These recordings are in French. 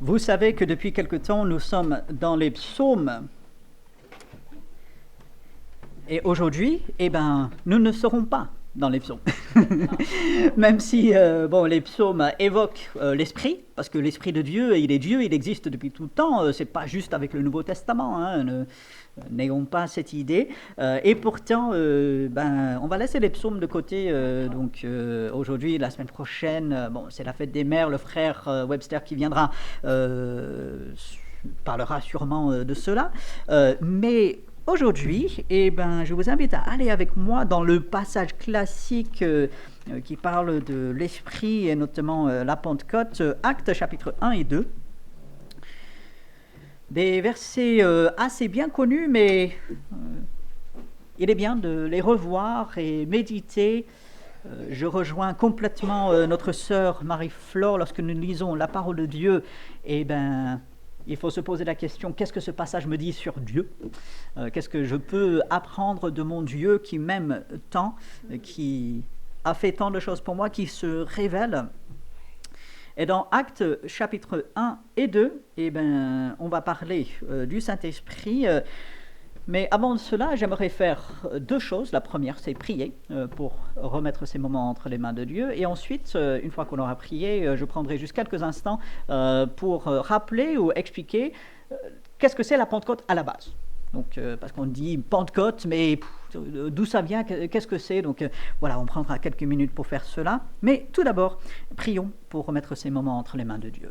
Vous savez que depuis quelque temps, nous sommes dans les psaumes. Et aujourd'hui, nous ne serons pas dans les psaumes. Même si les psaumes évoquent l'Esprit, parce que l'Esprit de Dieu, il est Dieu, il existe depuis tout le temps. C'est pas juste avec le Nouveau Testament, n'ayons pas cette idée. Et pourtant, on va laisser les psaumes de côté. Aujourd'hui, la semaine prochaine, c'est la fête des mères. Le frère Webster qui viendra parlera sûrement de cela. Mais aujourd'hui, je vous invite à aller avec moi dans le passage classique qui parle de l'Esprit et notamment la Pentecôte, Actes chapitre 1 et 2. Des versets assez bien connus, mais il est bien de les revoir et méditer. Je rejoins complètement notre sœur Marie-Flore lorsque nous lisons la parole de Dieu. Il faut se poser la question, qu'est-ce que ce passage me dit sur Dieu ? Qu'est-ce que je peux apprendre de mon Dieu qui m'aime tant, qui a fait tant de choses pour moi, qui se révèle ? Et dans Actes chapitre 1 et 2, on va parler du Saint-Esprit. Mais avant cela, j'aimerais faire deux choses. La première, c'est prier pour remettre ces moments entre les mains de Dieu. Et ensuite, une fois qu'on aura prié, je prendrai juste quelques instants pour rappeler ou expliquer qu'est-ce que c'est la Pentecôte à la base. Donc, parce qu'on dit Pentecôte, mais d'où ça vient, qu'est-ce que c'est ? Donc voilà, on prendra quelques minutes pour faire cela. Mais tout d'abord, prions pour remettre ces moments entre les mains de Dieu.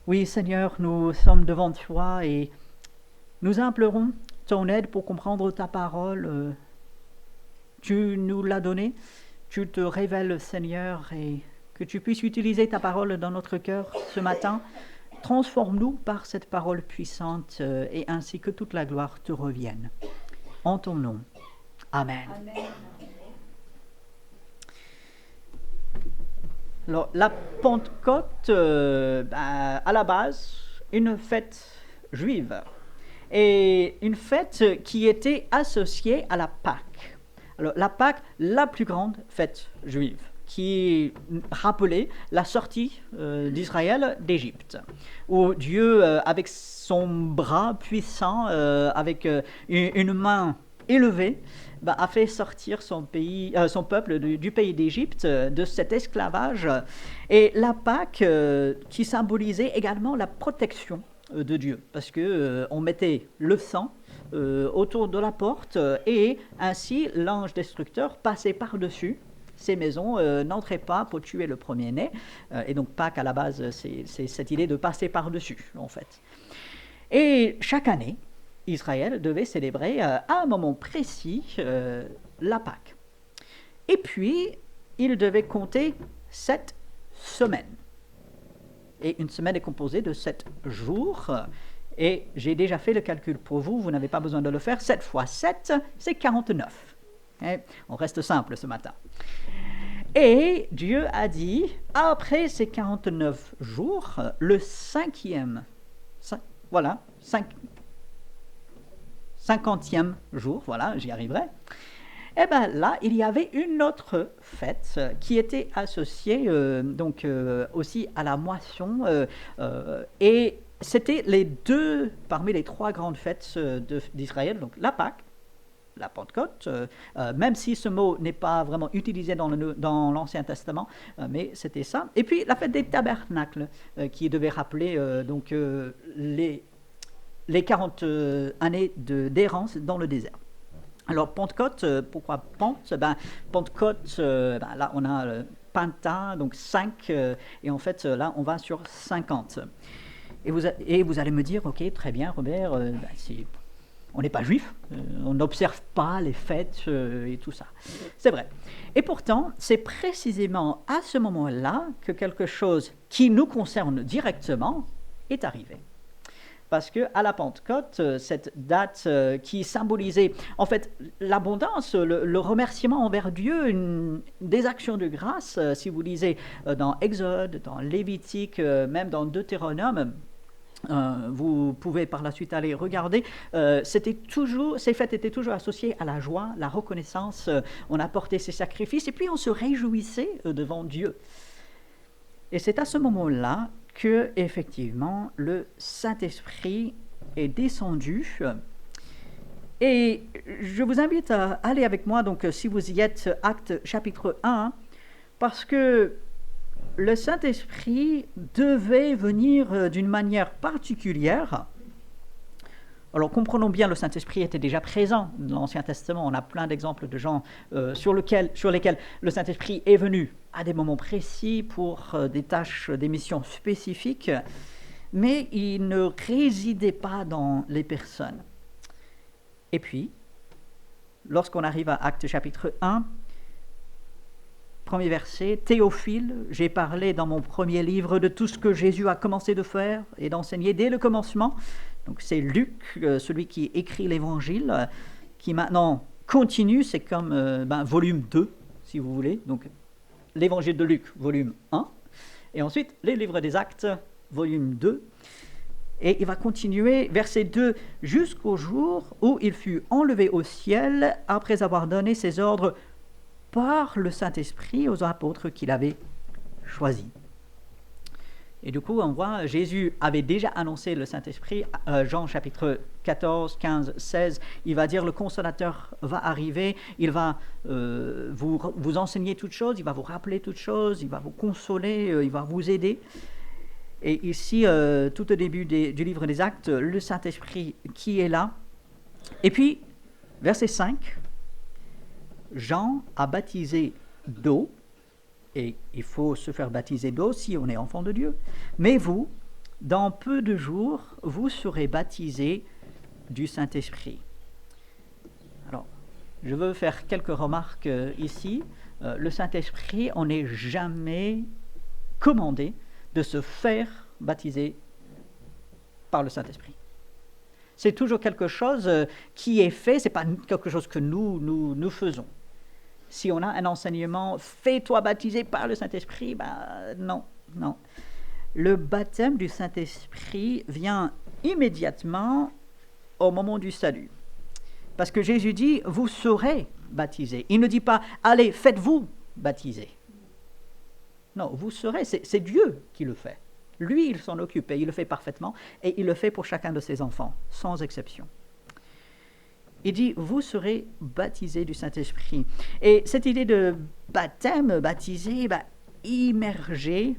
Oui, Seigneur, nous sommes devant toi et nous implorons ton aide pour comprendre ta parole. Tu nous l'as donnée, tu te révèles, Seigneur, et que tu puisses utiliser ta parole dans notre cœur ce matin. Transforme-nous par cette parole puissante et ainsi que toute la gloire te revienne. En ton nom. Amen. Amen. Alors, la Pentecôte, à la base, une fête juive, et une fête qui était associée à la Pâque. Alors, la Pâque, la plus grande fête juive, qui rappelait la sortie d'Israël d'Égypte, où Dieu, avec son bras puissant, avec une main élevée, a fait sortir son peuple du pays d'Égypte, de cet esclavage. Et la Pâque qui symbolisait également la protection de Dieu, parce qu'on mettait le sang autour de la porte et ainsi l'ange destructeur passait par-dessus ces maisons, n'entrait pas pour tuer le premier-né. Et donc Pâques, à la base, c'est cette idée de passer par-dessus, en fait. Et chaque année, Israël devait célébrer à un moment précis la Pâque. Et puis, il devait compter 7 semaines. Et une semaine est composée de 7 jours. Et j'ai déjà fait le calcul pour vous, vous n'avez pas besoin de le faire. 7 fois 7, c'est 49. Et on reste simple ce matin. Et Dieu a dit, après ces 49 jours, le 50e jour, voilà, j'y arriverai, là, il y avait une autre fête qui était associée aussi à la moisson, et c'était les deux parmi les trois grandes fêtes d'Israël, donc la Pâque, la Pentecôte, même si ce mot n'est pas vraiment utilisé dans l'Ancien Testament, mais c'était ça. Et puis la fête des tabernacles, qui devait rappeler les 40 années d'errance dans le désert. Alors, Pentecôte, pourquoi Pente ? Pentecôte, là, on a Penta, donc 5, et en fait, là, on va sur 50. Et vous allez me dire, ok, très bien, Robert, on n'est pas juif, on n'observe pas les fêtes et tout ça. C'est vrai. Et pourtant, c'est précisément à ce moment-là que quelque chose qui nous concerne directement est arrivé. Parce qu'à la Pentecôte, cette date qui symbolisait en fait l'abondance, le remerciement envers Dieu, des actions de grâce, si vous lisez dans Exode, dans Lévitique, même dans Deutéronome, vous pouvez par la suite aller regarder, ces fêtes étaient toujours associées à la joie, la reconnaissance, on apportait ses sacrifices et puis on se réjouissait devant Dieu. Et c'est à ce moment-là que, effectivement, le Saint-Esprit est descendu. Et je vous invite à aller avec moi, donc si vous y êtes, Actes chapitre 1, parce que le Saint-Esprit devait venir d'une manière particulière. Alors comprenons bien, le Saint-Esprit était déjà présent dans l'Ancien Testament. On a plein d'exemples de gens sur lesquels le Saint-Esprit est venu à des moments précis pour des tâches, des missions spécifiques, mais il ne résidait pas dans les personnes. Et puis, lorsqu'on arrive à Actes chapitre 1, premier verset, « Théophile, j'ai parlé dans mon premier livre de tout ce que Jésus a commencé de faire et d'enseigner dès le commencement. » Donc c'est Luc, celui qui écrit l'Évangile, qui maintenant continue, c'est comme volume 2, si vous voulez. Donc l'Évangile de Luc, volume 1, et ensuite les livres des Actes, volume 2. Et il va continuer, verset 2, « Jusqu'au jour où il fut enlevé au ciel, après avoir donné ses ordres par le Saint-Esprit aux apôtres qu'il avait choisis. » Et du coup, on voit, Jésus avait déjà annoncé le Saint-Esprit, Jean chapitre 14, 15, 16, il va dire, le Consolateur va arriver, il va vous enseigner toutes choses, il va vous rappeler toutes choses, il va vous consoler, il va vous aider. Et ici, tout au début du livre des Actes, le Saint-Esprit qui est là. Et puis, verset 5, Jean a baptisé d'eau, et il faut se faire baptiser d'eau si on est enfant de Dieu. Mais vous, dans peu de jours, vous serez baptisés du Saint-Esprit. Alors, je veux faire quelques remarques ici. Le Saint-Esprit, on n'est jamais commandé de se faire baptiser par le Saint-Esprit. C'est toujours quelque chose qui est fait, ce n'est pas quelque chose que nous faisons. Si on a un enseignement, fais-toi baptiser par le Saint-Esprit, non. Le baptême du Saint-Esprit vient immédiatement au moment du salut. Parce que Jésus dit, vous serez baptisés. Il ne dit pas, allez, faites-vous baptiser. Non, vous serez, c'est Dieu qui le fait. Lui, il s'en occupe et il le fait parfaitement et il le fait pour chacun de ses enfants, sans exception. Il dit, vous serez baptisés du Saint-Esprit. Et cette idée de baptême, baptisé, immergé,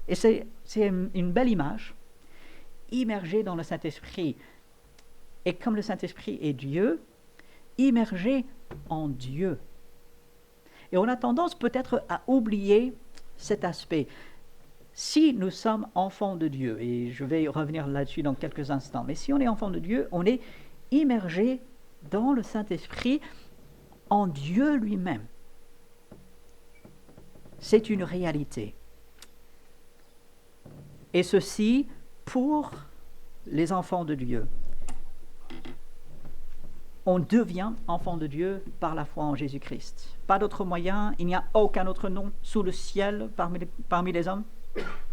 et c'est une belle image, immergé dans le Saint-Esprit. Et comme le Saint-Esprit est Dieu, immergé en Dieu. Et on a tendance peut-être à oublier cet aspect. Si nous sommes enfants de Dieu, et je vais revenir là-dessus dans quelques instants, mais si on est enfant de Dieu, on est immergé dans le Saint-Esprit, en Dieu lui-même. C'est une réalité. Et ceci pour les enfants de Dieu. On devient enfant de Dieu par la foi en Jésus-Christ. Pas d'autre moyen, il n'y a aucun autre nom sous le ciel parmi les hommes.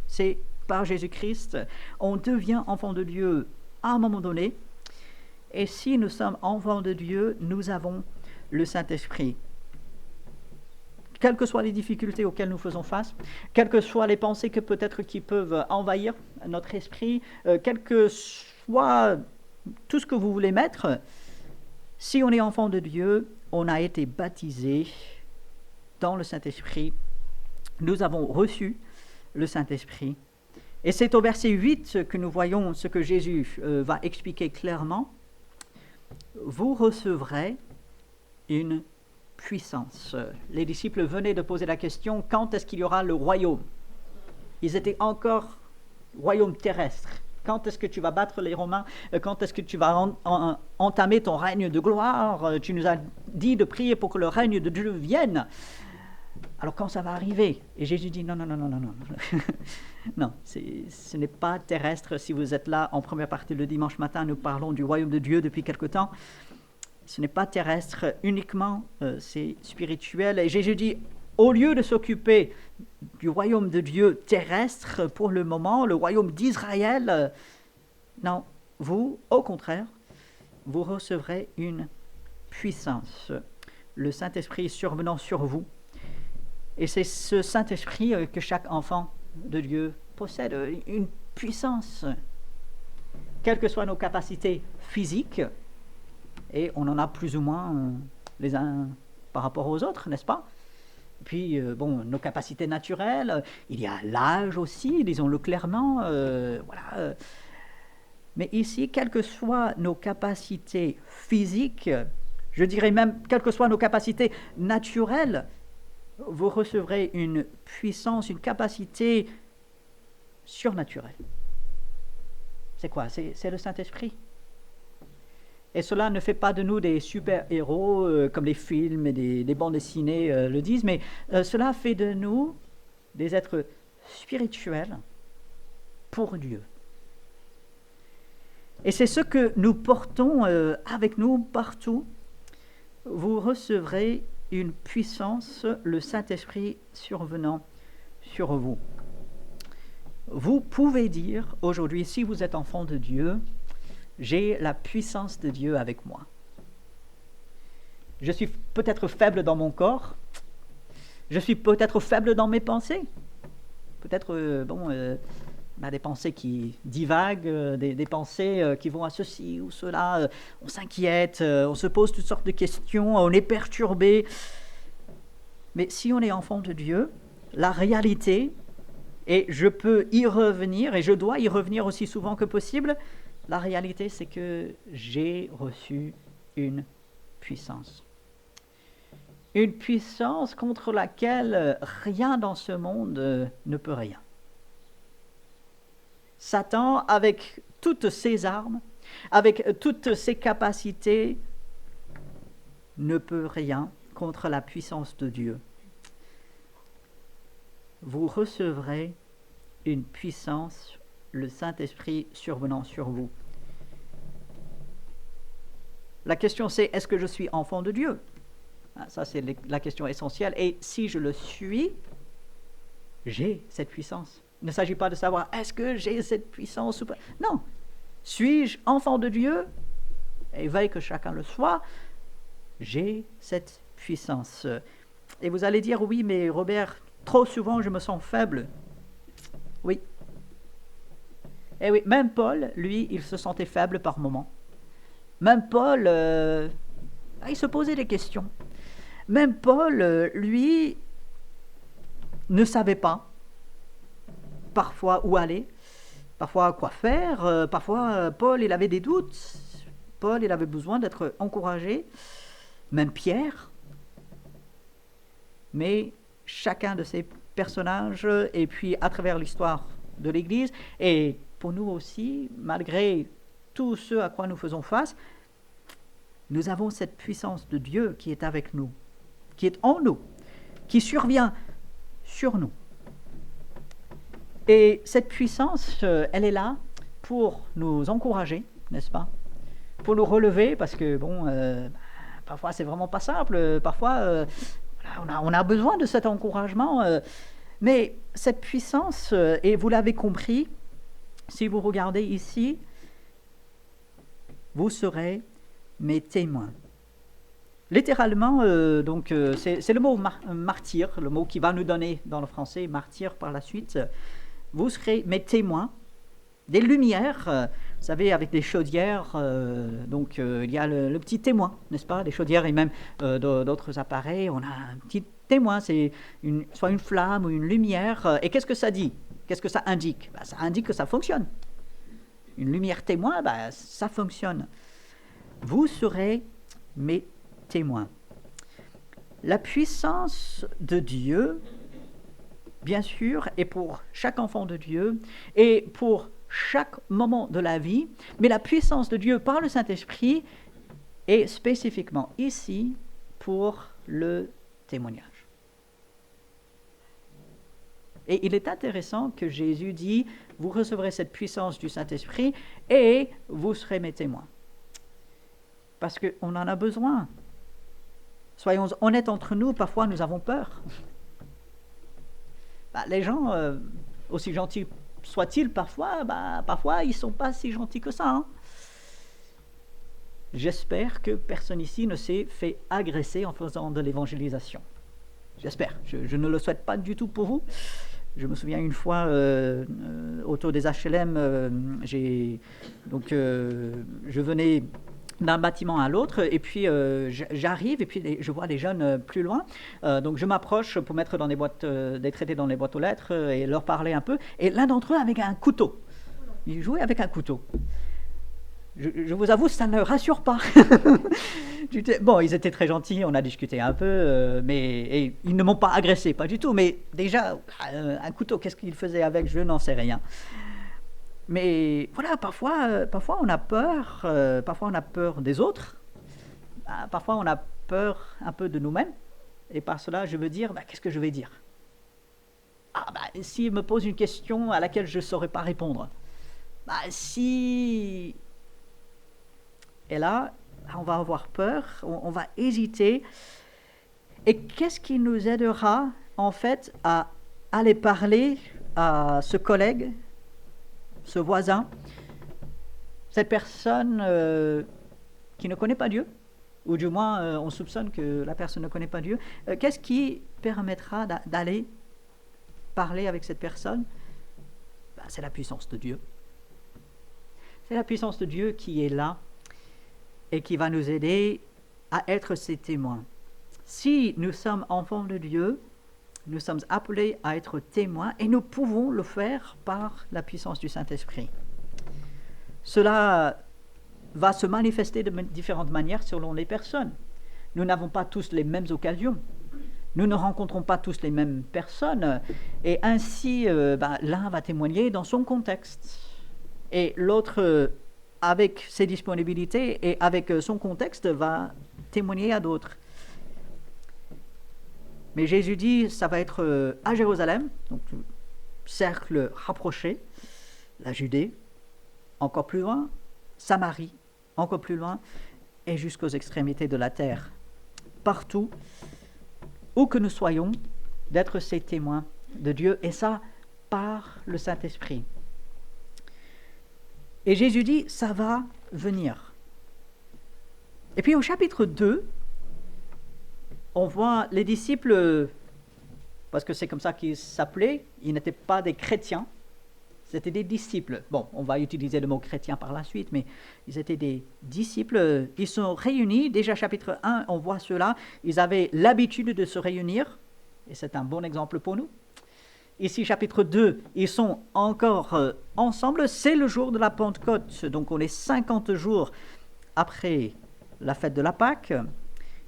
C'est par Jésus-Christ. On devient enfant de Dieu à un moment donné. Et si nous sommes enfants de Dieu, nous avons le Saint-Esprit. Quelles que soient les difficultés auxquelles nous faisons face, quelles que soient les pensées que peut-être qui peuvent envahir notre esprit, quel que soit tout ce que vous voulez mettre, si on est enfant de Dieu, on a été baptisé dans le Saint-Esprit. Nous avons reçu le Saint-Esprit. Et c'est au verset 8 que nous voyons ce que Jésus va expliquer clairement. Vous recevrez une puissance. Les disciples venaient de poser la question, quand est-ce qu'il y aura le royaume? Ils étaient encore royaume terrestre. Quand est-ce que tu vas battre les Romains? Quand est-ce que tu vas entamer ton règne de gloire? Tu nous as dit de prier pour que le règne de Dieu vienne. Alors quand ça va arriver? Et Jésus dit non. Non, ce n'est pas terrestre. Si vous êtes là en première partie le dimanche matin, nous parlons du royaume de Dieu depuis quelque temps. Ce n'est pas terrestre uniquement, c'est spirituel. Et Jésus dit, au lieu de s'occuper du royaume de Dieu terrestre pour le moment, le royaume d'Israël, non, vous, au contraire, vous recevrez une puissance. Le Saint-Esprit survenant sur vous. Et c'est ce Saint-Esprit que chaque enfant de Dieu possède une puissance, quelles que soient nos capacités physiques, et on en a plus ou moins les uns par rapport aux autres, n'est-ce pas? Puis, nos capacités naturelles, il y a l'âge aussi, disons-le clairement, voilà. Mais ici, quelles que soient nos capacités physiques, je dirais même, quelles que soient nos capacités naturelles, vous recevrez une puissance, une capacité surnaturelle. C'est quoi? C'est le Saint-Esprit. Et cela ne fait pas de nous des super-héros comme les films et des bandes dessinées le disent, mais cela fait de nous des êtres spirituels pour Dieu. Et c'est ce que nous portons avec nous partout. Vous recevrez une puissance, le Saint-Esprit survenant sur vous. Vous pouvez dire aujourd'hui, si vous êtes enfant de Dieu, j'ai la puissance de Dieu avec moi. Je suis peut-être faible dans mon corps, je suis peut-être faible dans mes pensées, peut-être, on a des pensées qui divaguent, des pensées qui vont à ceci ou cela, on s'inquiète, on se pose toutes sortes de questions, on est perturbé. Mais si on est enfant de Dieu, la réalité, et je peux y revenir, et je dois y revenir aussi souvent que possible, la réalité, c'est que j'ai reçu une puissance. Une puissance contre laquelle rien dans ce monde ne peut rien. Satan, avec toutes ses armes, avec toutes ses capacités, ne peut rien contre la puissance de Dieu. Vous recevrez une puissance, le Saint-Esprit survenant sur vous. La question c'est, est-ce que je suis enfant de Dieu? Ça c'est la question essentielle. Et si je le suis, j'ai cette puissance. Il ne s'agit pas de savoir, est-ce que j'ai cette puissance ou pas? Non. Suis-je enfant de Dieu? Et veuille que chacun le soit, j'ai cette puissance. Et vous allez dire, oui, mais Robert, trop souvent je me sens faible. Oui. Et oui, même Paul, lui, il se sentait faible par moments. Même Paul, il se posait des questions. Même Paul, lui, ne savait pas parfois où aller, parfois quoi faire, parfois Paul, il avait des doutes. Paul, il avait besoin d'être encouragé, même Pierre. Mais chacun de ces personnages, et puis à travers l'histoire de l'Église, et pour nous aussi, malgré tout ce à quoi nous faisons face, nous avons cette puissance de Dieu qui est avec nous, qui est en nous, qui survient sur nous. Et cette puissance, elle est là pour nous encourager, n'est-ce pas? Pour nous relever, parce que parfois c'est vraiment pas simple, parfois on a besoin de cet encouragement, mais cette puissance, et vous l'avez compris, si vous regardez ici, vous serez mes témoins. Littéralement, c'est le mot martyr, le mot qui va nous donner dans le français martyr par la suite. Vous serez mes témoins, des lumières, vous savez, avec des chaudières, il y a le petit témoin, n'est-ce pas? Des chaudières et même d'autres appareils, on a un petit témoin, c'est soit une flamme ou une lumière. Et qu'est-ce que ça dit? Qu'est-ce que ça indique? Ça indique que ça fonctionne. Une lumière témoin, ça fonctionne. Vous serez mes témoins. La puissance de Dieu, bien sûr, est pour chaque enfant de Dieu et pour chaque moment de la vie, mais la puissance de Dieu par le Saint-Esprit est spécifiquement ici pour le témoignage. Et il est intéressant que Jésus dit, vous recevrez cette puissance du Saint-Esprit et vous serez mes témoins. Parce qu'on en a besoin. Soyons honnêtes entre nous, parfois nous avons peur. Les gens, aussi gentils soient-ils parfois, parfois ils ne sont pas si gentils que ça. Hein. J'espère que personne ici ne s'est fait agresser en faisant de l'évangélisation. J'espère. Je ne le souhaite pas du tout pour vous. Je me souviens une fois, autour des HLM, je venais d'un bâtiment à l'autre, et puis j'arrive, et puis je vois les jeunes plus loin, donc je m'approche pour mettre dans des traités dans les boîtes aux lettres et leur parler un peu, et l'un d'entre eux avec un couteau. Il jouait avec un couteau. Je vous avoue, ça ne rassure pas. Bon, ils étaient très gentils, on a discuté un peu, et ils ne m'ont pas agressé, pas du tout. Mais déjà, un couteau, qu'est-ce qu'il faisait avec? Je n'en sais rien. Mais voilà, parfois on a peur des autres. Parfois on a peur un peu de nous-mêmes. Et par cela, je veux dire, qu'est-ce que je vais dire? S'il me pose une question à laquelle je ne saurais pas répondre. Si... Et là, on va avoir peur, on va hésiter. Et qu'est-ce qui nous aidera, en fait, à aller parler à ce collègue, ce voisin, cette personne qui ne connaît pas Dieu, ou du moins on soupçonne que la personne ne connaît pas Dieu. Qu'est-ce qui permettra d'aller parler avec cette personne? C'est la puissance de Dieu. C'est la puissance de Dieu qui est là et qui va nous aider à être ses témoins. Si nous sommes enfants de Dieu, nous sommes appelés à être témoins et nous pouvons le faire par la puissance du Saint-Esprit. Cela va se manifester de différentes manières selon les personnes. Nous n'avons pas tous les mêmes occasions. Nous ne rencontrons pas tous les mêmes personnes. Et ainsi, l'un va témoigner dans son contexte. Et l'autre, avec ses disponibilités et avec son contexte, va témoigner à d'autres. Mais Jésus dit, ça va être à Jérusalem, donc cercle rapproché, la Judée, encore plus loin, Samarie, encore plus loin, et jusqu'aux extrémités de la terre. Partout, où que nous soyons, d'être ces témoins de Dieu, et ça par le Saint-Esprit. Et Jésus dit, ça va venir. Et puis au chapitre 2, on voit les disciples, parce que c'est comme ça qu'ils s'appelaient, ils n'étaient pas des chrétiens, c'était des disciples. Bon, on va utiliser le mot chrétien par la suite, mais ils étaient des disciples. Ils sont réunis, déjà chapitre 1, on voit cela, ils avaient l'habitude de se réunir, et c'est un bon exemple pour nous. Ici, chapitre 2, ils sont encore ensemble, c'est le jour de la Pentecôte, donc on est 50 jours après la fête de la Pâque.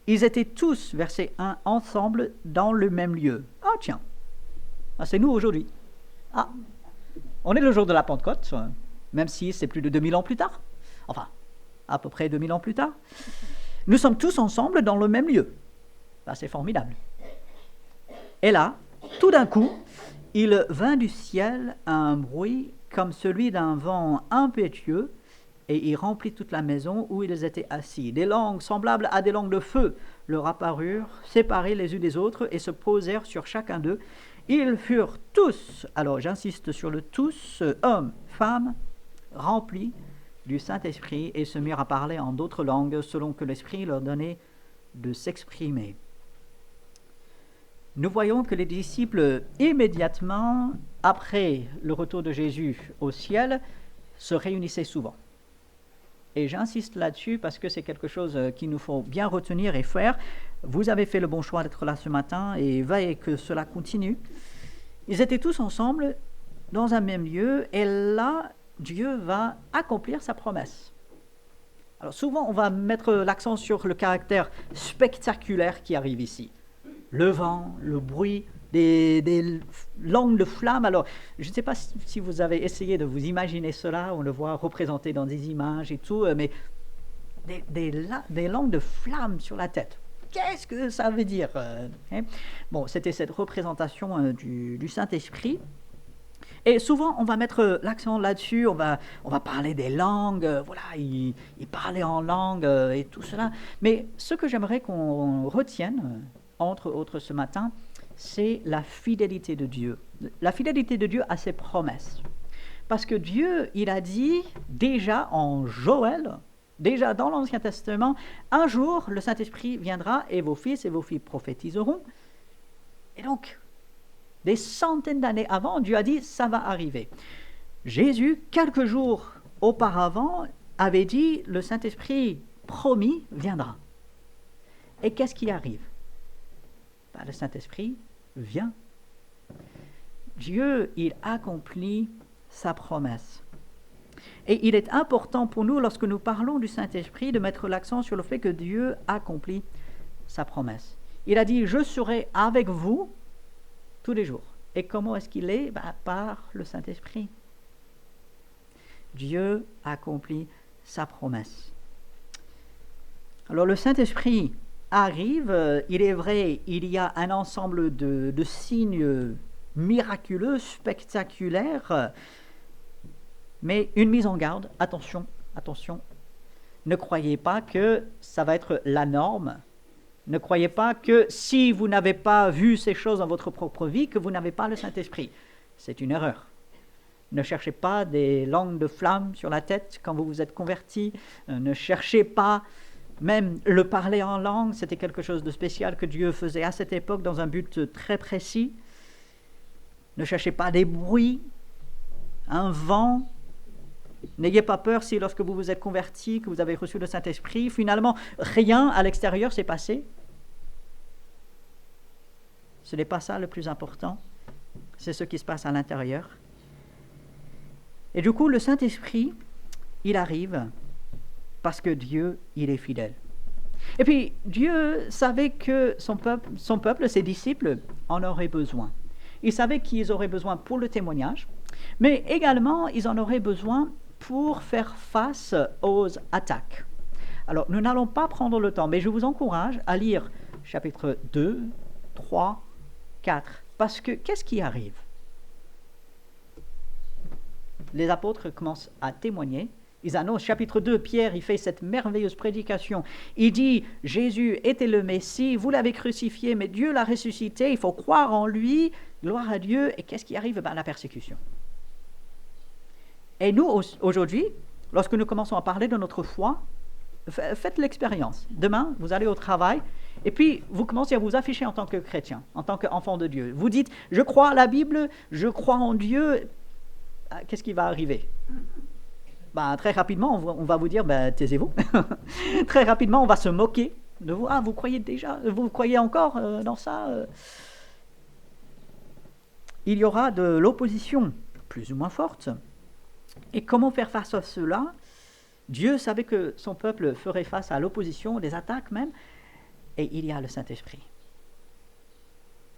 Ils étaient tous, verset 1, ensemble dans le même lieu. Ah tiens, c'est nous aujourd'hui. On est le jour de la Pentecôte, même si c'est plus de 2000 ans plus tard. Enfin, à peu près 2000 ans plus tard. Nous sommes tous ensemble dans le même lieu. C'est formidable. Et là, tout d'un coup, il vint du ciel un bruit comme celui d'un vent impétueux, et il remplit toute la maison où ils étaient assis. Des langues semblables à des langues de feu leur apparurent, séparées les unes des autres, et se posèrent sur chacun d'eux. Ils furent tous, alors j'insiste sur le tous, hommes, femmes, remplis du Saint-Esprit, et se mirent à parler en d'autres langues, selon que l'Esprit leur donnait de s'exprimer. Nous voyons que les disciples, immédiatement après le retour de Jésus au ciel, se réunissaient souvent. Et j'insiste là-dessus parce que c'est quelque chose qu'il nous faut bien retenir et faire. Vous avez fait le bon choix d'être là ce matin et veillez que cela continue. Ils étaient tous ensemble dans un même lieu et là, Dieu va accomplir sa promesse. Alors souvent, on va mettre l'accent sur le caractère spectaculaire qui arrive ici. Le vent, le bruit, des langues de flammes. Alors, je ne sais pas si vous avez essayé de vous imaginer cela, on le voit représenté dans des images et tout, mais des langues de flammes sur la tête. Qu'est-ce que ça veut dire Bon, c'était cette représentation du Saint-Esprit. Et souvent, on va mettre l'accent là-dessus, on va parler des langues, voilà, il parlait en langue et tout cela. Mais ce que j'aimerais qu'on retienne, entre autres ce matin, c'est la fidélité de Dieu. La fidélité de Dieu à ses promesses. Parce que Dieu, il a dit déjà en Joël, déjà dans l'Ancien Testament, un jour le Saint-Esprit viendra et vos fils et vos filles prophétiseront. Et donc, Des centaines d'années avant, Dieu a dit, ça va arriver. Jésus, quelques jours auparavant, avait dit, le Saint-Esprit promis viendra. Et qu'est-ce qui arrive? Le Saint-Esprit vient. Dieu, il accomplit sa promesse. Et il est important pour nous, lorsque nous parlons du Saint-Esprit, de mettre l'accent sur le fait que Dieu accomplit sa promesse. Il a dit, je serai avec vous tous les jours. Et comment est-ce qu'il est? Par le Saint-Esprit. Dieu accomplit sa promesse. Alors le Saint-Esprit arrive, il est vrai, il y a un ensemble de signes miraculeux, spectaculaires, mais une mise en garde, attention, attention, ne croyez pas que ça va être la norme, ne croyez pas que si vous n'avez pas vu ces choses dans votre propre vie, que vous n'avez pas le Saint-Esprit. C'est une erreur. Ne cherchez pas des langues de flammes sur la tête quand vous vous êtes converti, ne cherchez pas même le parler en langue, c'était quelque chose de spécial que Dieu faisait à cette époque dans un but très précis. Ne cherchez pas des bruits, un vent. N'ayez pas peur si lorsque vous vous êtes converti, que vous avez reçu le Saint-Esprit, finalement rien à l'extérieur s'est passé. Ce n'est pas ça le plus important, c'est ce qui se passe à l'intérieur. Et du coup, le Saint-Esprit, il arrive parce que Dieu, il est fidèle. Et puis, Dieu savait que son peuple, ses disciples, en auraient besoin. Il savait qu'ils auraient besoin pour le témoignage, mais également, ils en auraient besoin pour faire face aux attaques. Alors, nous n'allons pas prendre le temps, mais je vous encourage à lire chapitre 2, 3, 4, parce que qu'est-ce qui arrive? Les apôtres commencent à témoigner. Ils annoncent, chapitre 2, Pierre, il fait cette merveilleuse prédication. Il dit, Jésus était le Messie, vous l'avez crucifié, mais Dieu l'a ressuscité, il faut croire en lui, gloire à Dieu. Et qu'est-ce qui arrive? La persécution. Et nous, aujourd'hui, lorsque nous commençons à parler de notre foi, faites l'expérience. Demain, vous allez au travail, et puis vous commencez à vous afficher en tant que chrétien, en tant qu'enfant de Dieu. Vous dites, je crois à la Bible, je crois en Dieu. Qu'est-ce qui va arriver? Très rapidement, on va vous dire, taisez-vous. Très rapidement, on va se moquer de vous. Ah, vous croyez déjà, vous croyez encore dans ça? Il y aura de l'opposition, plus ou moins forte. Et comment faire face à cela? Dieu savait que son peuple ferait face à l'opposition, des attaques même, et il y a le Saint-Esprit.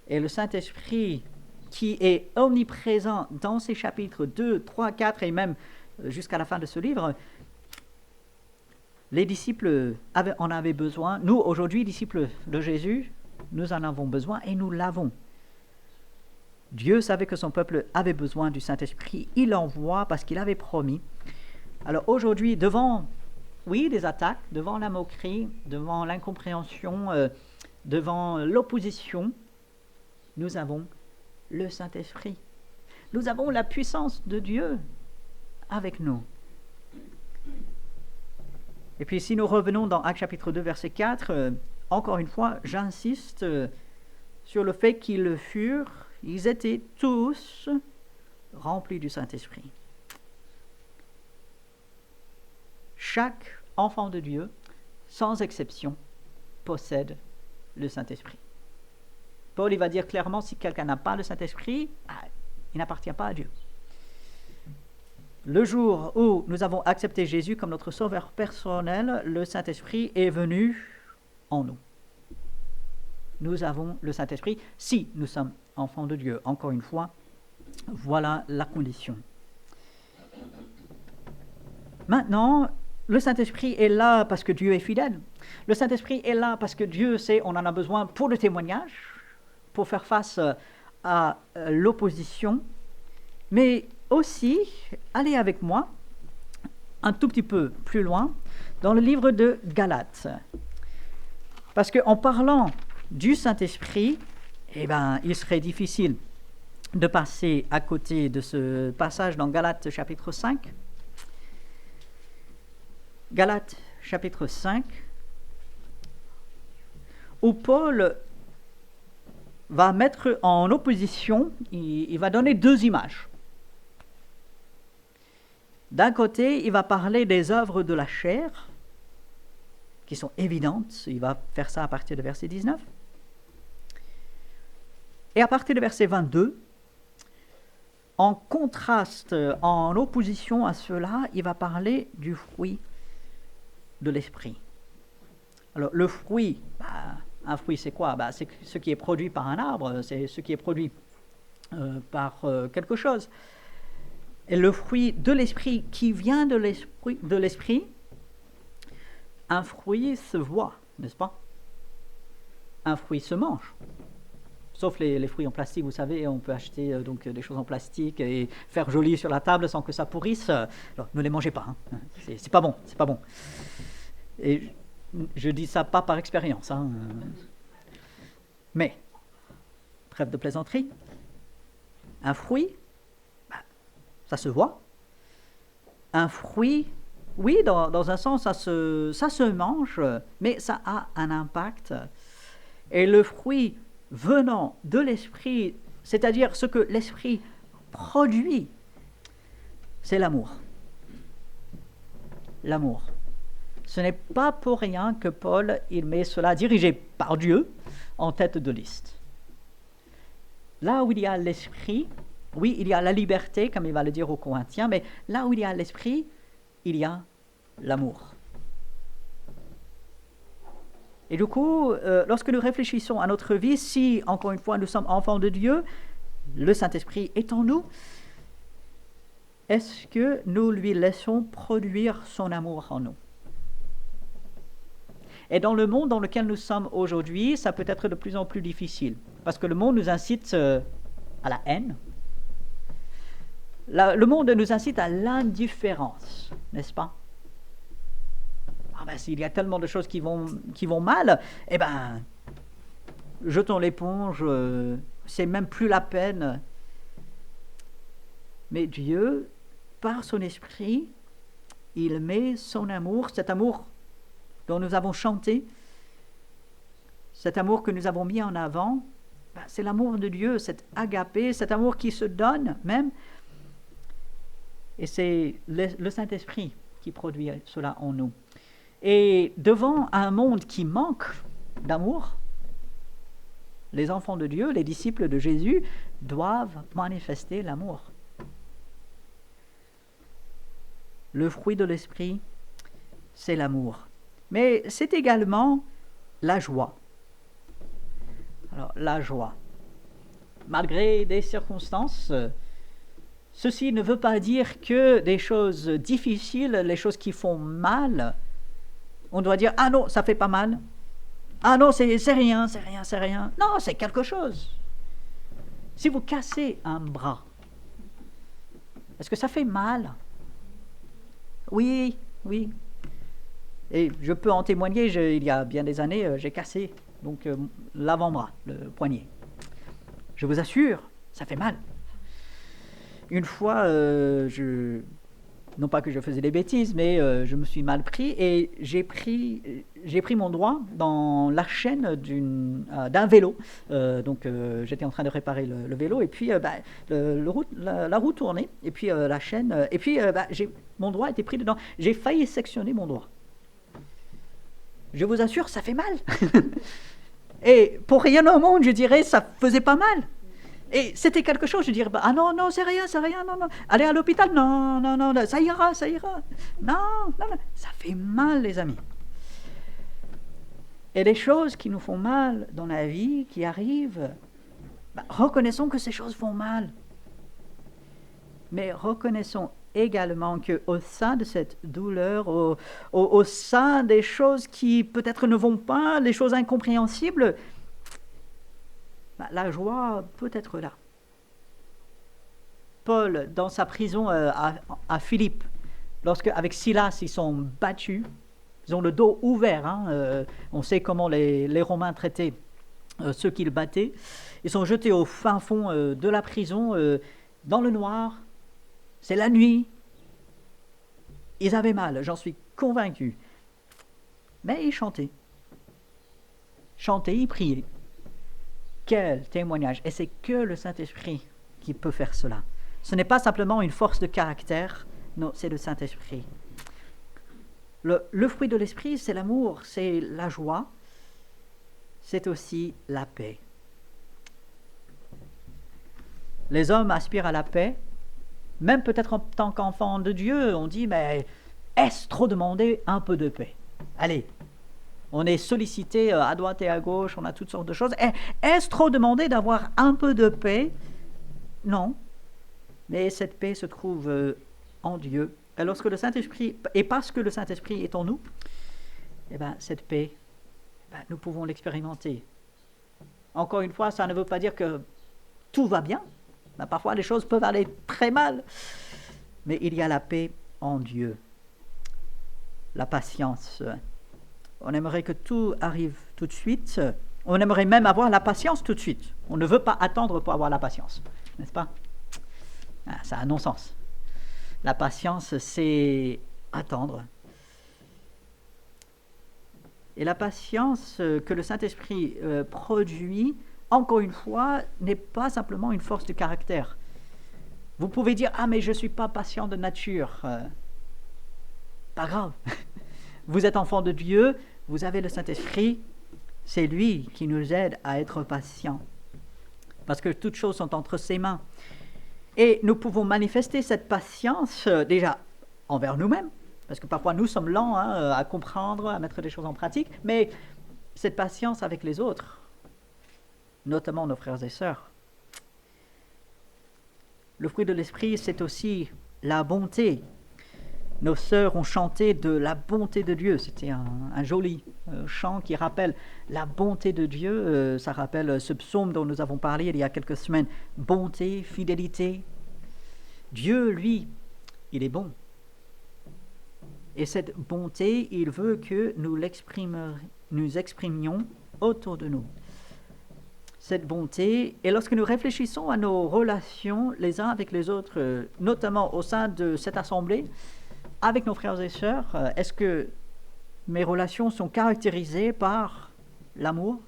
Et le Saint-Esprit qui est omniprésent dans ces chapitres 2, 3, 4 et même jusqu'à la fin de ce livre, les disciples en avaient besoin. Nous, aujourd'hui, disciples de Jésus, nous en avons besoin et nous l'avons. Dieu savait que son peuple avait besoin du Saint-Esprit. Il l'envoie parce qu'il avait promis. Alors aujourd'hui, devant, oui, des attaques, devant la moquerie, devant l'incompréhension, devant l'opposition, nous avons le Saint-Esprit. Nous avons la puissance de Dieu avec nous. Et puis si nous revenons dans Actes chapitre 2, verset 4, encore une fois, j'insiste sur le fait qu'ils le furent, ils étaient tous remplis du Saint-Esprit. Chaque enfant de Dieu, sans exception, possède le Saint-Esprit. Paul, il va dire clairement, si quelqu'un n'a pas le Saint-Esprit, il n'appartient pas à Dieu. Le jour où nous avons accepté Jésus comme notre sauveur personnel, le Saint-Esprit est venu en nous. Nous avons le Saint-Esprit si nous sommes enfants de Dieu. Encore une fois, voilà la condition. Maintenant, le Saint-Esprit est là parce que Dieu est fidèle. Le Saint-Esprit est là parce que Dieu sait on en a besoin pour le témoignage, pour faire face à l'opposition. Mais aussi, allez avec moi un tout petit peu plus loin dans le livre de Galates. Parce qu'en parlant du Saint-Esprit, il serait difficile de passer à côté de ce passage dans Galates chapitre 5. Galates chapitre 5, où Paul va mettre en opposition, il va donner deux images. D'un côté, il va parler des œuvres de la chair, qui sont évidentes. Il va faire ça à partir du verset 19. Et à partir du verset 22, en contraste, en opposition à cela, il va parler du fruit de l'esprit. Alors, le fruit, un fruit, c'est quoi? C'est ce qui est produit par un arbre, c'est ce qui est produit par quelque chose. Et le fruit de l'esprit qui vient de l'esprit, un fruit se voit, n'est-ce pas? Un fruit se mange. Sauf les fruits en plastique, vous savez, on peut acheter donc des choses en plastique et faire joli sur la table sans que ça pourrisse. Alors, ne les mangez pas, hein. C'est pas bon, c'est pas bon. Et je dis ça pas par expérience, hein. Mais, trêve de plaisanterie, un fruit, ça se voit. Un fruit, oui, dans un sens, ça se mange, mais ça a un impact. Et le fruit venant de l'esprit, c'est-à-dire ce que l'esprit produit, c'est l'amour. L'amour. Ce n'est pas pour rien que Paul, il met cela, dirigé par Dieu, en tête de liste. Là où il y a l'esprit, oui, il y a la liberté, comme il va le dire aux Corinthiens, mais là où il y a l'esprit, il y a l'amour. Et du coup, lorsque nous réfléchissons à notre vie, si, encore une fois, nous sommes enfants de Dieu, le Saint-Esprit est en nous, est-ce que nous lui laissons produire son amour en nous? Et dans le monde dans lequel nous sommes aujourd'hui, ça peut être de plus en plus difficile, parce que le monde nous incite à la haine. Le monde nous incite à l'indifférence, n'est-ce pas? S'il y a tellement de choses qui vont mal, eh bien, jetons l'éponge, c'est même plus la peine. Mais Dieu, par son esprit, il met son amour, cet amour dont nous avons chanté, cet amour que nous avons mis en avant, c'est l'amour de Dieu, cet agapé, cet amour qui se donne même. Et c'est le Saint-Esprit qui produit cela en nous. Et devant un monde qui manque d'amour, les enfants de Dieu, les disciples de Jésus, doivent manifester l'amour. Le fruit de l'esprit, c'est l'amour. Mais c'est également la joie. Alors, la joie. Malgré des circonstances, ceci ne veut pas dire que des choses difficiles, les choses qui font mal, on doit dire « Ah non, ça fait pas mal. Ah non, c'est rien, c'est rien, c'est rien. » Non, c'est quelque chose. Si vous cassez un bras, est-ce que ça fait mal? Oui, oui. Et je peux en témoigner, il y a bien des années, j'ai cassé donc l'avant-bras, le poignet. Je vous assure, ça fait mal. Une fois, non pas que je faisais des bêtises, mais je me suis mal pris et j'ai pris mon doigt dans la chaîne d'un vélo. Donc j'étais en train de réparer le vélo et puis la roue tournait et puis la chaîne et puis mon doigt était pris dedans. J'ai failli sectionner mon doigt. Je vous assure, ça fait mal. Et pour rien au monde, je dirais, ça faisait pas mal. Et c'était quelque chose, je dirais, ah non, c'est rien, non, non. Aller à l'hôpital, non, ça ira. Non, ça fait mal, les amis. Et des choses qui nous font mal dans la vie, qui arrivent, reconnaissons que ces choses font mal. Mais reconnaissons également qu'au sein de cette douleur, au sein des choses qui peut-être ne vont pas, les choses incompréhensibles, la joie peut être là. Paul, dans sa prison à Philippe, lorsque avec Silas, ils sont battus, ils ont le dos ouvert, on sait comment les Romains traitaient ceux qu'ils battaient, ils sont jetés au fin fond de la prison, dans le noir, c'est la nuit, ils avaient mal, j'en suis convaincu, mais ils chantaient, ils priaient. Quel témoignage! Et c'est que le Saint-Esprit qui peut faire cela. Ce n'est pas simplement une force de caractère, non, c'est le Saint-Esprit. Le fruit de l'Esprit, c'est l'amour, c'est la joie, c'est aussi la paix. Les hommes aspirent à la paix, même peut-être en tant qu'enfants de Dieu, on dit, mais est-ce trop demander un peu de paix? Allez, on est sollicité à droite et à gauche, on a toutes sortes de choses. Est-ce trop demander d'avoir un peu de paix? Non, mais cette paix se trouve en Dieu. Et lorsque le Saint-Esprit, et parce que le Saint-Esprit est en nous, eh bien, cette paix, nous pouvons l'expérimenter. Encore une fois, ça ne veut pas dire que tout va bien. Parfois, les choses peuvent aller très mal. Mais il y a la paix en Dieu. La patience. On aimerait que tout arrive tout de suite. On aimerait même avoir la patience tout de suite. On ne veut pas attendre pour avoir la patience. N'est-ce pas? Ça a non-sens. La patience, c'est attendre. Et la patience que le Saint-Esprit produit, encore une fois, n'est pas simplement une force de caractère. Vous pouvez dire, ah mais je ne suis pas patient de nature. Pas grave. Vous êtes enfant de Dieu, vous avez le Saint-Esprit, c'est lui qui nous aide à être patients. Parce que toutes choses sont entre ses mains. Et nous pouvons manifester cette patience déjà envers nous-mêmes, parce que parfois nous sommes lents à comprendre, à mettre des choses en pratique, mais cette patience avec les autres, notamment nos frères et sœurs. Le fruit de l'Esprit, c'est aussi la bonté. Nos sœurs ont chanté de la bonté de Dieu. C'était un joli chant qui rappelle la bonté de Dieu. Ça rappelle ce psaume dont nous avons parlé il y a quelques semaines. Bonté, fidélité. Dieu, lui, il est bon. Et cette bonté, il veut que nous exprimions autour de nous. Cette bonté, et lorsque nous réfléchissons à nos relations les uns avec les autres, notamment au sein de cette assemblée, avec nos frères et sœurs, est-ce que mes relations sont caractérisées par l'amour,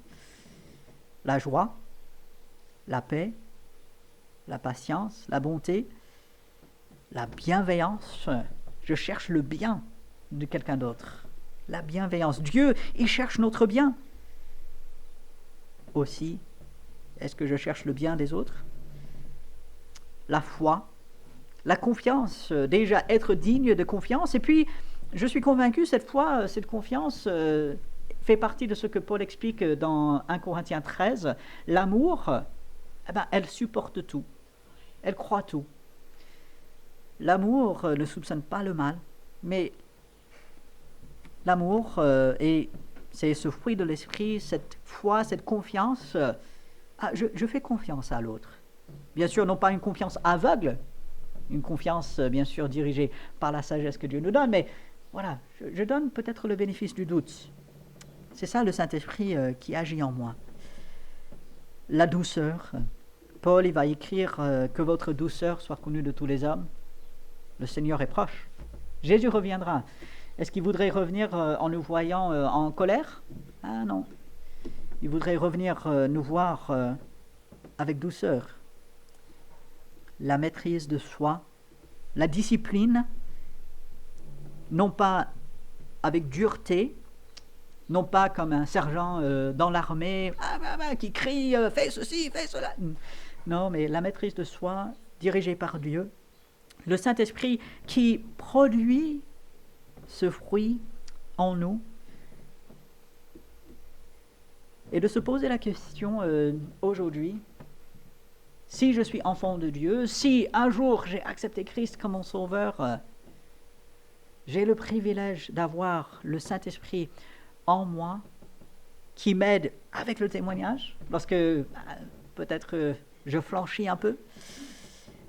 la joie, la paix, la patience, la bonté, la bienveillance? Je cherche le bien de quelqu'un d'autre. La bienveillance. Dieu, il cherche notre bien. Aussi, est-ce que je cherche le bien des autres? La foi, la confiance, déjà être digne de confiance. Et puis, je suis convaincu, cette foi, cette confiance fait partie de ce que Paul explique dans 1 Corinthiens 13. L'amour, elle supporte tout. Elle croit tout. L'amour ne soupçonne pas le mal, mais l'amour, et c'est ce fruit de l'esprit, cette foi, cette confiance. Je fais confiance à l'autre. Bien sûr, non pas une confiance aveugle, une confiance, bien sûr, dirigée par la sagesse que Dieu nous donne, mais voilà, je donne peut-être le bénéfice du doute. C'est ça le Saint-Esprit qui agit en moi. La douceur. Paul, il va écrire que votre douceur soit connue de tous les hommes. Le Seigneur est proche. Jésus reviendra. Est-ce qu'il voudrait revenir en nous voyant en colère? Ah non. Il voudrait revenir nous voir avec douceur. La maîtrise de soi, la discipline, non pas avec dureté, non pas comme un sergent dans l'armée qui crie « fais ceci, fais cela ». Non, mais la maîtrise de soi, dirigée par Dieu, le Saint-Esprit qui produit ce fruit en nous, et de se poser la question aujourd'hui, si je suis enfant de Dieu, si un jour j'ai accepté Christ comme mon sauveur, j'ai le privilège d'avoir le Saint-Esprit en moi qui m'aide avec le témoignage, lorsque peut-être je flanchis un peu,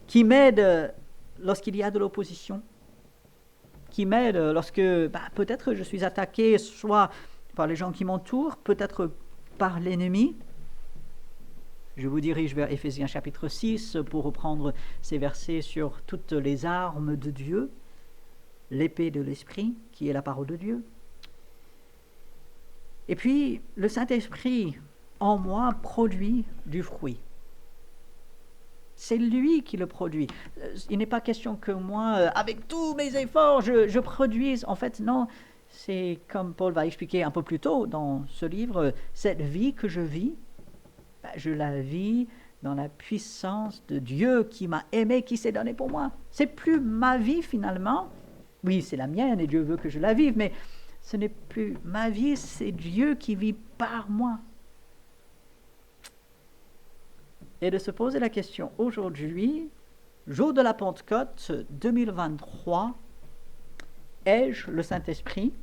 qui m'aide lorsqu'il y a de l'opposition, qui m'aide lorsque peut-être je suis attaqué soit par les gens qui m'entourent, peut-être par l'ennemi. Je vous dirige vers Éphésiens chapitre 6 pour reprendre ces versets sur toutes les armes de Dieu, l'épée de l'Esprit qui est la parole de Dieu. Et puis le Saint-Esprit en moi produit du fruit. C'est lui qui le produit. Il n'est pas question que moi, avec tous mes efforts, je produise. En fait, non, c'est comme Paul va expliquer un peu plus tôt dans ce livre, cette vie que je vis, je la vis dans la puissance de Dieu qui m'a aimé, qui s'est donné pour moi. C'est plus ma vie finalement. Oui, c'est la mienne et Dieu veut que je la vive, mais ce n'est plus ma vie, c'est Dieu qui vit par moi. Et de se poser la question aujourd'hui, jour de la Pentecôte 2023, ai-je le Saint-Esprit?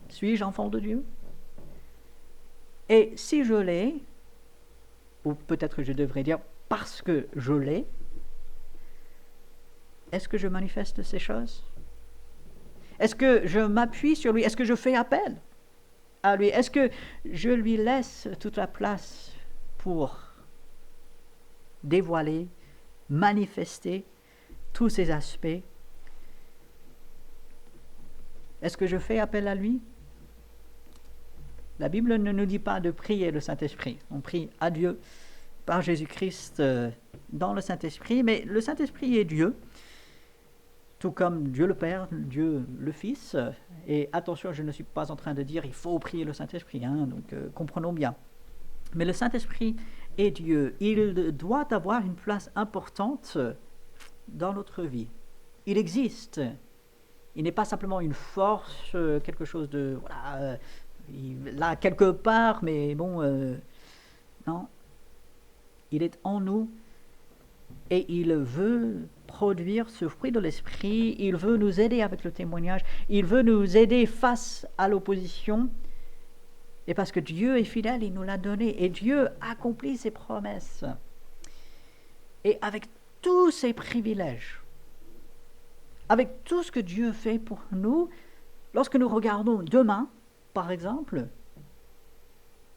Suis-je enfant de Dieu? Et si je l'ai, ou peut-être je devrais dire parce que je l'ai, est-ce que je manifeste ces choses? Est-ce que je m'appuie sur lui? Est-ce que je fais appel à lui? Est-ce que je lui laisse toute la place pour dévoiler, manifester tous ces aspects? Est-ce que je fais appel à lui? La Bible ne nous dit pas de prier le Saint-Esprit. On prie à Dieu par Jésus-Christ dans le Saint-Esprit, mais le Saint-Esprit est Dieu, tout comme Dieu le Père, Dieu le Fils. Et attention, je ne suis pas en train de dire il faut prier le Saint-Esprit, donc comprenons bien. Mais le Saint-Esprit est Dieu. Il doit avoir une place importante dans notre vie. Il existe. Il n'est pas simplement une force, quelque chose de... Voilà, là, quelque part, mais bon, non. Il est en nous et il veut produire ce fruit de l'esprit. Il veut nous aider avec le témoignage. Il veut nous aider face à l'opposition. Et parce que Dieu est fidèle, il nous l'a donné. Et Dieu accomplit ses promesses. Et avec tous ses privilèges, avec tout ce que Dieu fait pour nous, lorsque nous regardons demain, par exemple,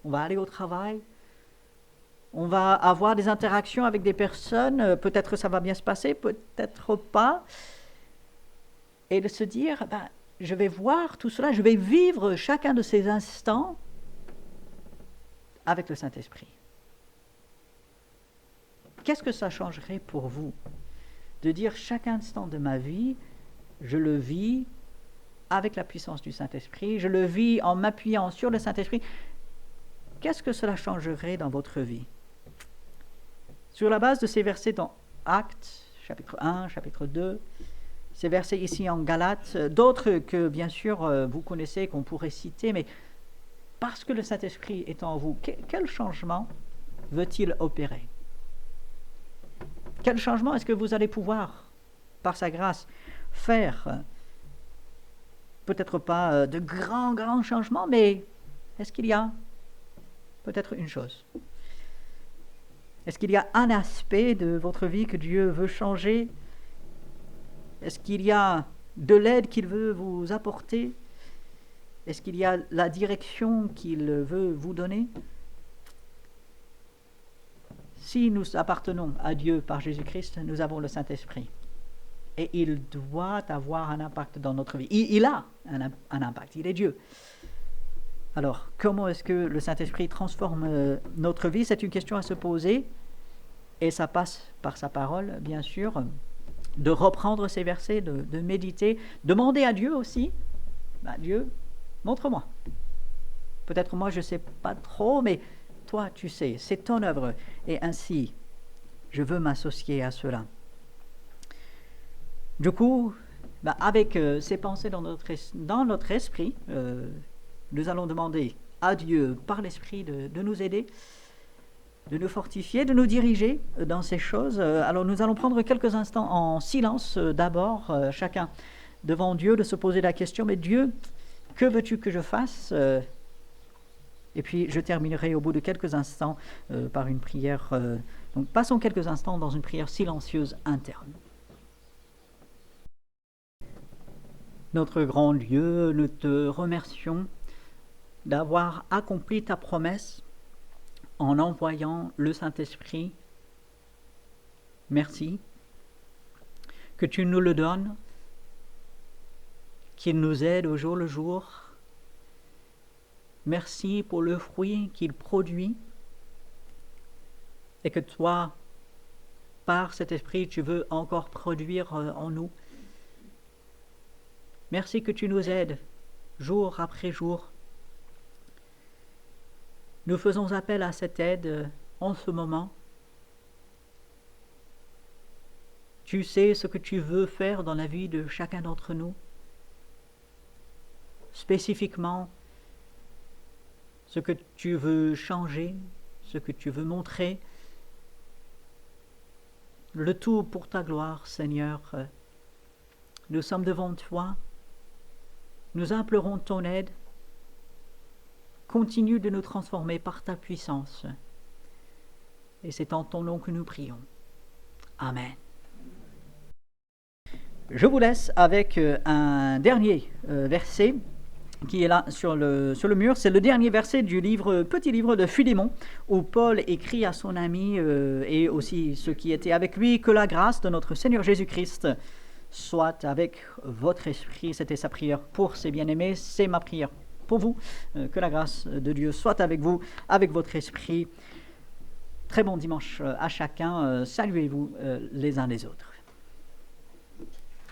on va aller au travail, on va avoir des interactions avec des personnes, peut-être ça va bien se passer, peut-être pas, et de se dire, je vais voir tout cela, je vais vivre chacun de ces instants avec le Saint-Esprit. Qu'est-ce que ça changerait pour vous de dire chaque instant de ma vie, je le vis avec la puissance du Saint-Esprit, je le vis en m'appuyant sur le Saint-Esprit? Qu'est-ce que cela changerait dans votre vie? Sur la base de ces versets dans Actes, chapitre 1, chapitre 2, ces versets ici en Galates, d'autres que bien sûr vous connaissez, qu'on pourrait citer, mais parce que le Saint-Esprit est en vous, quel changement veut-il opérer? Quel changement est-ce que vous allez pouvoir, par sa grâce, faire? Peut-être pas de grands changements, mais est-ce qu'il y a peut-être une chose? Est-ce qu'il y a un aspect de votre vie que Dieu veut changer? Est-ce qu'il y a de l'aide qu'il veut vous apporter? Est-ce qu'il y a la direction qu'il veut vous donner? Si nous appartenons à Dieu par Jésus-Christ, nous avons le Saint-Esprit. Et il doit avoir un impact dans notre vie. Il a un impact, il est Dieu. Alors, comment est-ce que le Saint-Esprit transforme notre vie? C'est une question à se poser. Et ça passe par sa parole, bien sûr, de reprendre ces versets, de méditer, demander à Dieu aussi. Dieu, montre-moi. Peut-être moi, je ne sais pas trop, mais toi, tu sais, c'est ton œuvre. Et ainsi, je veux m'associer à cela. Du coup, avec ces pensées dans notre esprit, nous allons demander à Dieu, par l'Esprit, de nous aider, de nous fortifier, de nous diriger dans ces choses. Alors nous allons prendre quelques instants en silence d'abord, chacun devant Dieu, de se poser la question, mais Dieu, que veux-tu que je fasse? Et puis je terminerai au bout de quelques instants par une prière. Donc passons quelques instants dans une prière silencieuse interne. Notre grand Dieu, nous te remercions d'avoir accompli ta promesse en envoyant le Saint-Esprit. Merci que tu nous le donnes, qu'il nous aide au jour le jour, Merci pour le fruit qu'il produit et que toi, par cet esprit, tu veux encore produire en nous. Merci que tu nous aides jour après jour. Nous faisons appel à cette aide en ce moment. Tu sais ce que tu veux faire dans la vie de chacun d'entre nous. Spécifiquement, ce que tu veux changer, ce que tu veux montrer. Le tout pour ta gloire, Seigneur. Nous sommes devant toi. Nous implorons ton aide. Continue de nous transformer par ta puissance. Et c'est en ton nom que nous prions. Amen. Je vous laisse avec un dernier verset qui est là sur le mur. C'est le dernier verset du petit livre de Philémon, où Paul écrit à son ami et aussi ceux qui étaient avec lui, que la grâce de notre Seigneur Jésus-Christ soit avec votre esprit. C'était sa prière pour ses bien-aimés, c'est ma prière pour vous. Que la grâce de Dieu soit avec vous, avec votre esprit. Très bon dimanche à chacun. Saluez-vous les uns les autres.